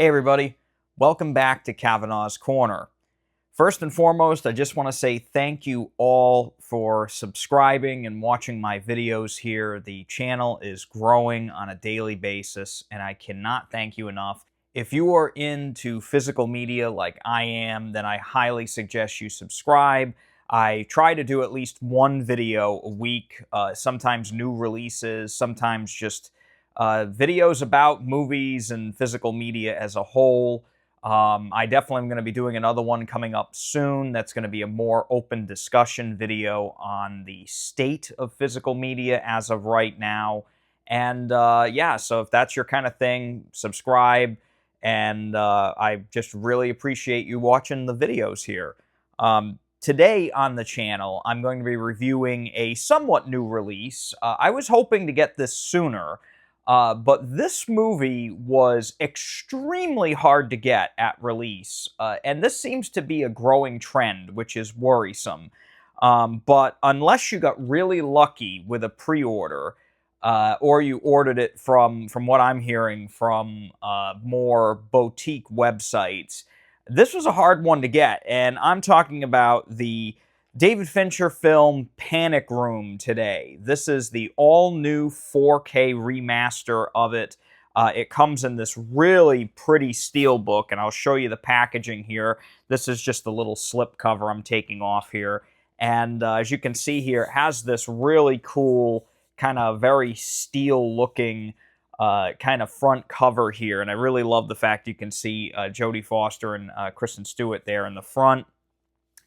Hey everybody, welcome back to Kavanaugh's Corner. First and foremost, I just want to say thank you all for subscribing and watching my videos here. The channel is growing on a daily basis, and I cannot thank you enough. If you are into physical media like I am, then I highly suggest you subscribe. I try to do at least one video a week, sometimes new releases, sometimes just videos about movies and physical media as a whole. I definitely am going to be doing another one coming up soon. That's going to be a more open discussion video on the state of physical media as of right now. And yeah, so if that's your kind of thing, subscribe. And I just really appreciate you watching the videos here. Today on the channel, I'm going to be reviewing a somewhat new release. I was hoping to get this sooner. But this movie was extremely hard to get at release, and this seems to be a growing trend, which is worrisome. But unless you got really lucky with a pre-order, or you ordered it from what I'm hearing, from more boutique websites, this was a hard one to get, and I'm talking about the David Fincher film Panic Room today. This is the all-new 4K remaster of it. It comes in this really pretty steelbook, and I'll show you the packaging here. This is just the little slip cover I'm taking off here. And as you can see here, it has this really cool, kind of very steel-looking kind of front cover here. And I really love the fact you can see Jodie Foster and Kristen Stewart there in the front.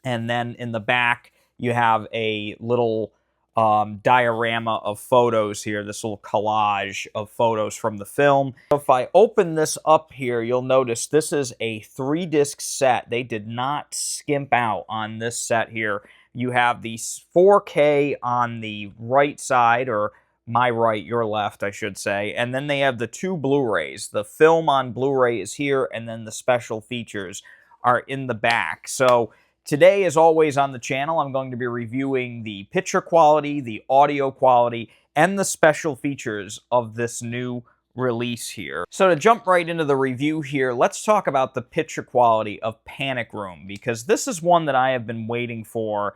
And then in the back, you have a little diorama of photos here, this little collage of photos from the film. If I open this up here, you'll notice this is a 3-disc set. They did not skimp out on this set here. You have the 4K on the right side, or my right, your left, I should say. And then they have the 2 Blu-rays. The film on Blu-ray is here, and then the special features are in the back. So today, as always on the channel, I'm going to be reviewing the picture quality, the audio quality, and the special features of this new release here. So to jump right into the review here, let's talk about the picture quality of Panic Room, because this is one that I have been waiting for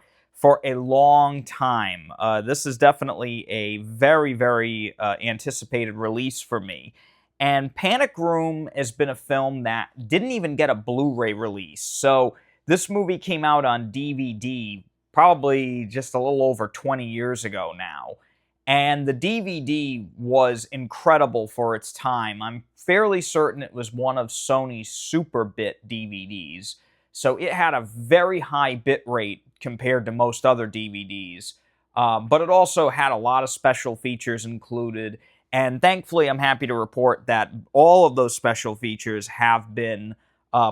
a long time. This is definitely a very, very anticipated release for me. And Panic Room has been a film that didn't even get a Blu-ray release. So this movie came out on DVD probably just a little over 20 years ago now. And the DVD was incredible for its time. I'm fairly certain it was one of Sony's Super Bit DVDs. So it had a very high bit rate compared to most other DVDs. But it also had a lot of special features included. And thankfully, I'm happy to report that all of those special features have been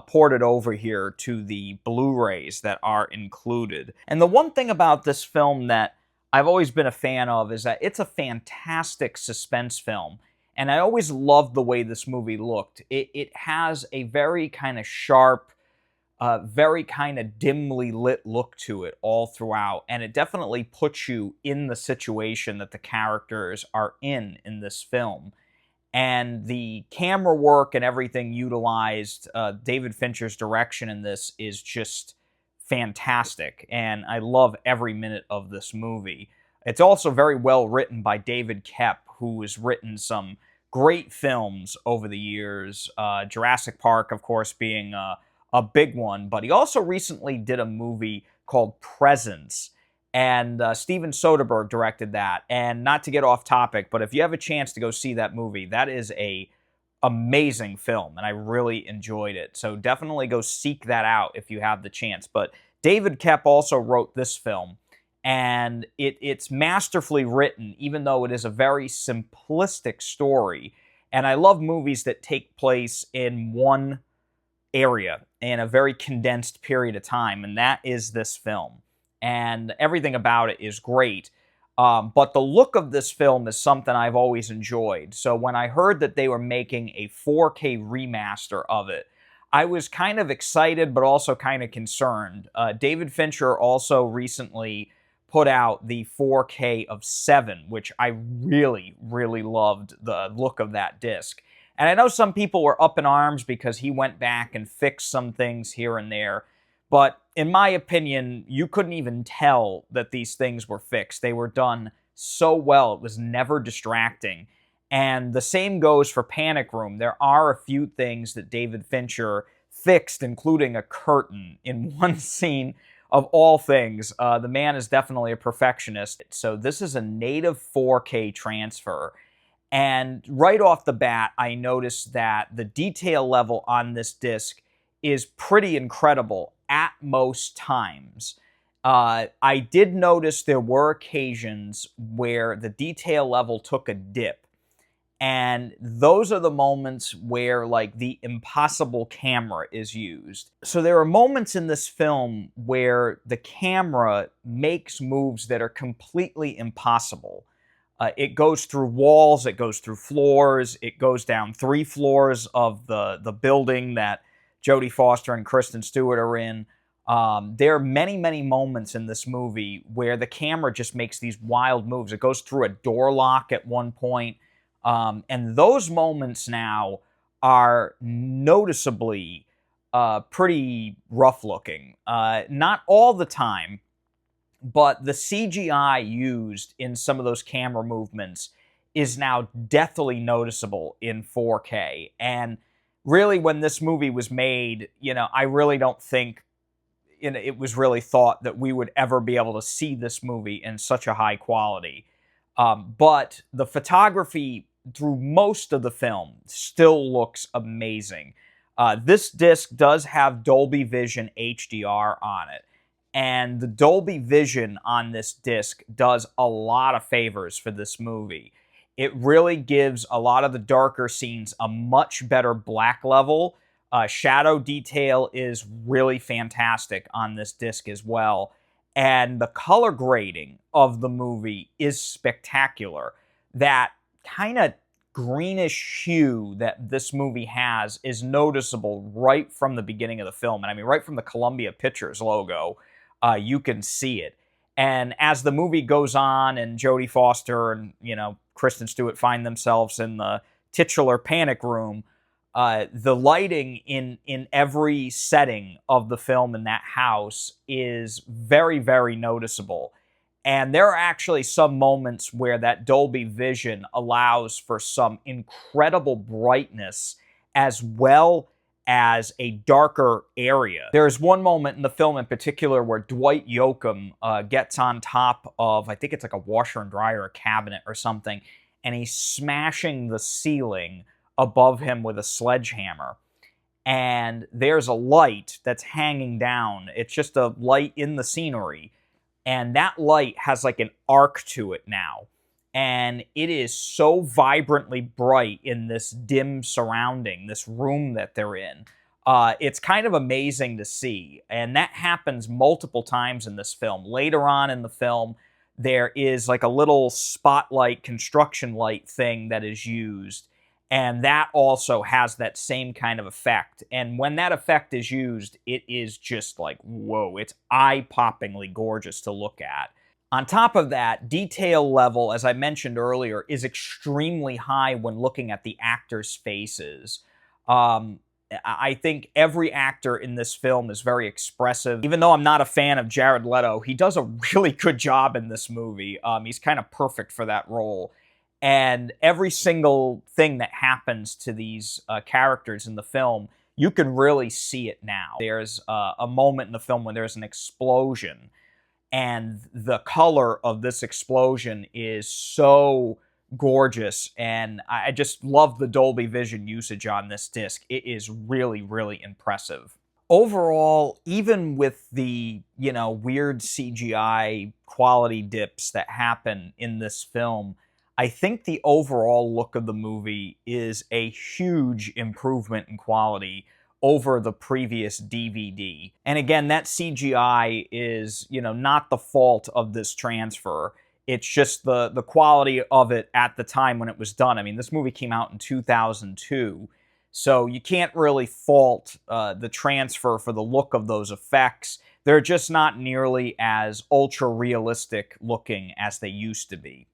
ported over here to the Blu-rays that are included. And the one thing about this film that I've always been a fan of is that it's a fantastic suspense film. And I always loved the way this movie looked. It has a very kind of sharp, very kind of dimly lit look to it all throughout. And it definitely puts you in the situation that the characters are in this film. And the camera work and everything utilized, David Fincher's direction in this is just fantastic. And I love every minute of this movie. It's also very well written by David Koepp, who has written some great films over the years. Jurassic Park, of course, being a big one. But he also recently did a movie called Presence. And Steven Soderbergh directed that. And not to get off topic, but if you have a chance to go see that movie, that is a amazing film, and I really enjoyed it. So definitely go seek that out if you have the chance. But David Koepp also wrote this film, and it's masterfully written, even though it is a very simplistic story. And I love movies that take place in one area in a very condensed period of time, and that is this film. And everything about it is great. But the look of this film is something I've always enjoyed. So when I heard that they were making a 4K remaster of it, I was kind of excited, but also kind of concerned. David Fincher also recently put out the 4K of 7, which I really, really loved the look of that disc. And I know some people were up in arms because he went back and fixed some things here and there. But in my opinion, you couldn't even tell that these things were fixed. They were done so well. It was never distracting. And the same goes for Panic Room. There are a few things that David Fincher fixed, including a curtain in one scene of all things. The man is definitely a perfectionist. So this is a native 4K transfer. And right off the bat, I noticed that the detail level on this disc is pretty incredible at most times. I did notice there were occasions where the detail level took a dip. And those are the moments where, like, the impossible camera is used. So there are moments in this film where the camera makes moves that are completely impossible. It goes through walls, it goes through floors, it goes down 3 floors of the building that Jodie Foster and Kristen Stewart are in. There are many, many moments in this movie where the camera just makes these wild moves. It goes through a door lock at one point. And those moments now are noticeably pretty rough looking. Not all the time, but the CGI used in some of those camera movements is now deathly noticeable in 4K. And really, when this movie was made, I really don't think it was really thought that we would ever be able to see this movie in such a high quality. But the photography through most of the film still looks amazing. This disc does have Dolby Vision HDR on it. And the Dolby Vision on this disc does a lot of favors for this movie. It really gives a lot of the darker scenes a much better black level. Shadow detail is really fantastic on this disc as well. And the color grading of the movie is spectacular. That kind of greenish hue that this movie has is noticeable right from the beginning of the film. And I mean, right from the Columbia Pictures logo, you can see it. And as the movie goes on and Jodie Foster and, Kristen Stewart find themselves in the titular Panic Room, the lighting in every setting of the film in that house is very, very noticeable. And there are actually some moments where that Dolby Vision allows for some incredible brightness as well as a darker area. There's one moment in the film in particular where Dwight Yoakam gets on top of, I think it's like a washer and dryer, a cabinet or something, and he's smashing the ceiling above him with a sledgehammer. And there's a light that's hanging down. It's just a light in the scenery. And that light has like an arc to it now. And it is so vibrantly bright in this dim surrounding, this room that they're in. It's kind of amazing to see. And that happens multiple times in this film. Later on in the film, there is like a little spotlight, construction light thing that is used. And that also has that same kind of effect. And when that effect is used, it is just like, whoa, it's eye-poppingly gorgeous to look at. On top of that, detail level, as I mentioned earlier, is extremely high when looking at the actors' faces. I think every actor in this film is very expressive. Even though I'm not a fan of Jared Leto, he does a really good job in this movie. He's kind of perfect for that role. And every single thing that happens to these characters in the film, you can really see it now. There's a moment in the film when there's an explosion, and the color of this explosion is so gorgeous, and I just love the Dolby Vision usage on this disc. It is really, really impressive. Overall, even with the, weird CGI quality dips that happen in this film, I think the overall look of the movie is a huge improvement in quality over the previous DVD. And again, that CGI is, not the fault of this transfer. It's just the quality of it at the time when it was done. I mean, this movie came out in 2002, so you can't really fault the transfer for the look of those effects. They're just not nearly as ultra-realistic looking as they used to be.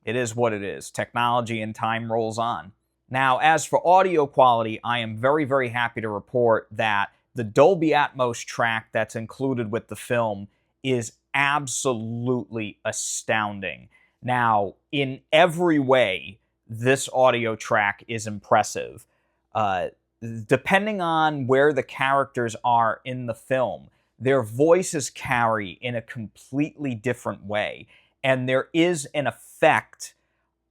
It is what it is. Technology and time rolls on. Now, as for audio quality, I am very, very happy to report that the Dolby Atmos track that's included with the film is absolutely astounding. Now, in every way, this audio track is impressive. Uh, Depending on where the characters are in the film, their voices carry in a completely different way. And there is an effect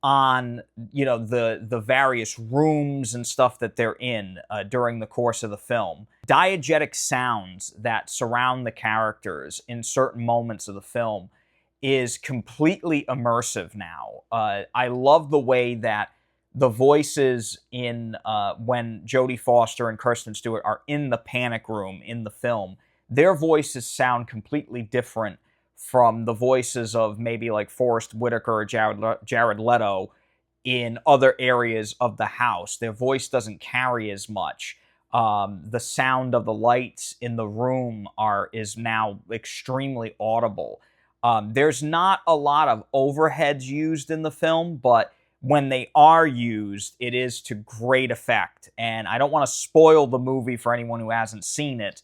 on the various rooms and stuff that they're in during the course of the film. Diegetic sounds that surround the characters in certain moments of the film is completely immersive now. I love the way that the voices in when Jodie Foster and Kristen Stewart are in the panic room in the film, their voices sound completely different from the voices of maybe like Forrest Whitaker or Jared Leto in other areas of the house. Their voice doesn't carry as much. The sound of the lights in the room is now extremely audible. There's not a lot of overheads used in the film, but when they are used, it is to great effect. And I don't want to spoil the movie for anyone who hasn't seen it,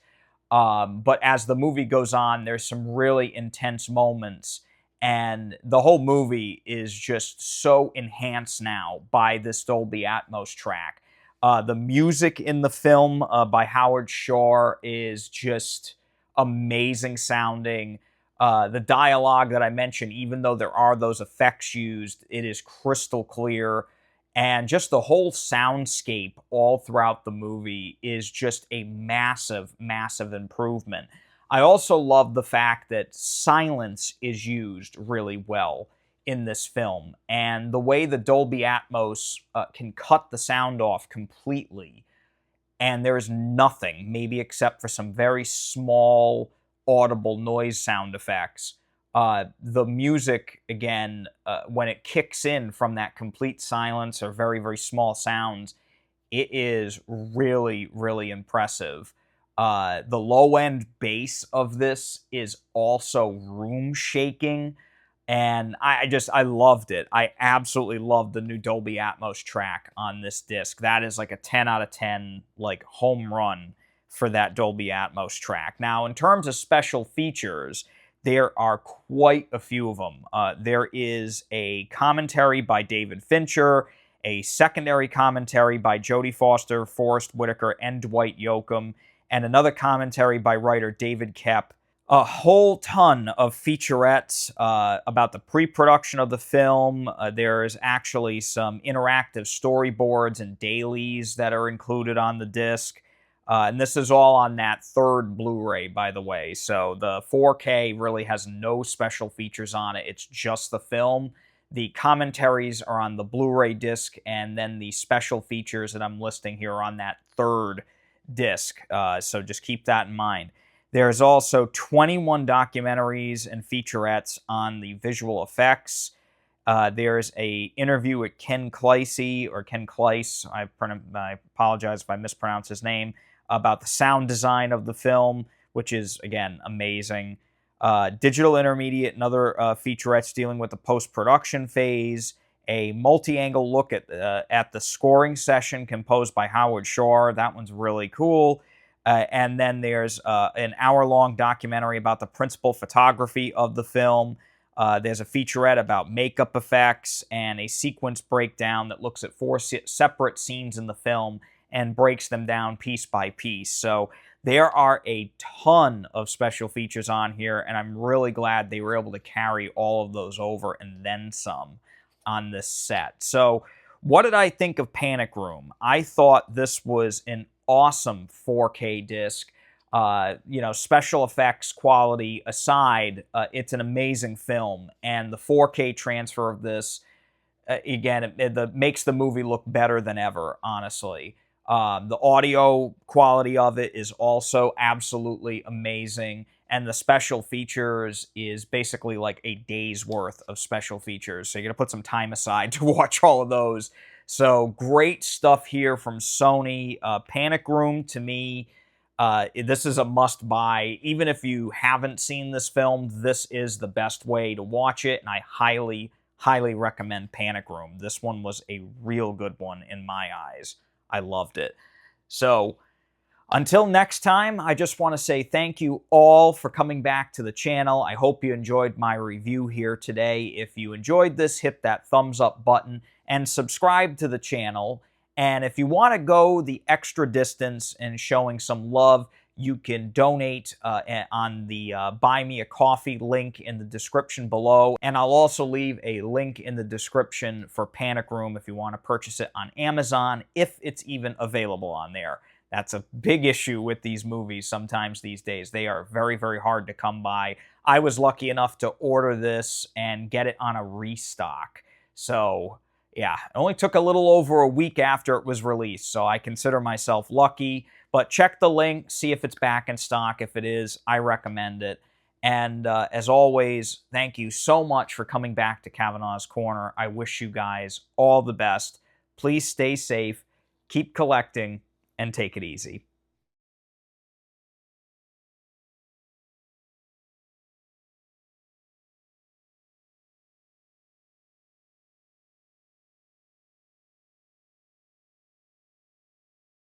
but as the movie goes on, there's some really intense moments, and the whole movie is just so enhanced now by this Dolby Atmos track. The music in the film by Howard Shore is just amazing sounding. The dialogue that I mentioned, even though there are those effects used, it is crystal clear. And just the whole soundscape all throughout the movie is just a massive, massive improvement. I also love the fact that silence is used really well in this film, and the way the Dolby Atmos can cut the sound off completely, and there's nothing, maybe except for some very small audible noise sound effects. The music, again, when it kicks in from that complete silence or very, very small sounds, it is really, really impressive. The low-end bass of this is also room-shaking, and I loved it. I absolutely loved the new Dolby Atmos track on this disc. That is like a 10 out of 10, like, home run for that Dolby Atmos track. Now, in terms of special features, there are quite a few of them. There is a commentary by David Fincher, a secondary commentary by Jodie Foster, Forrest Whitaker, and Dwight Yoakam, and another commentary by writer David Koepp. A whole ton of featurettes about the pre-production of the film. There's actually some interactive storyboards and dailies that are included on the disc. And this is all on that third Blu-ray, by the way. So the 4K really has no special features on it. It's just the film. The commentaries are on the Blu-ray disc, and then the special features that I'm listing here are on that third disc. So just keep that in mind. There's also 21 documentaries and featurettes on the visual effects. There's a interview with Ken Kleiss, or Ken Kleiss, I apologize if I mispronounce his name, about the sound design of the film, which is, again, amazing. Digital Intermediate and other featurettes dealing with the post-production phase. A multi-angle look at the scoring session composed by Howard Shore. That one's really cool. And then there's an hour-long documentary about the principal photography of the film. There's a featurette about makeup effects and a sequence breakdown that looks at 4 separate scenes in the film and breaks them down piece by piece. So there are a ton of special features on here, and I'm really glad they were able to carry all of those over and then some on this set. So what did I think of Panic Room? I thought this was an awesome 4K disc. Special effects quality aside, it's an amazing film, and the 4K transfer of this, again, it makes the movie look better than ever, honestly. The audio quality of it is also absolutely amazing, and the special features is basically like a day's worth of special features, so you're going to put some time aside to watch all of those. So great stuff here from Sony. Panic Room, to me, this is a must-buy. Even if you haven't seen this film, this is the best way to watch it, and I highly, highly recommend Panic Room. This one was a real good one in my eyes. I loved it. So, until next time, I just want to say thank you all for coming back to the channel. I hope you enjoyed my review here today. If you enjoyed this, hit that thumbs up button and subscribe to the channel. And if you want to go the extra distance in showing some love, you can donate on the Buy Me a Coffee link in the description below. And I'll also leave a link in the description for Panic Room if you want to purchase it on Amazon, if it's even available on there. That's a big issue with these movies sometimes these days. They are very, very hard to come by. I was lucky enough to order this and get it on a restock. So, yeah, it only took a little over a week after it was released, so I consider myself lucky. But check the link, see if it's back in stock. If it is, I recommend it. And as always, thank you so much for coming back to Kavanaugh's Corner. I wish you guys all the best. Please stay safe, keep collecting, and take it easy.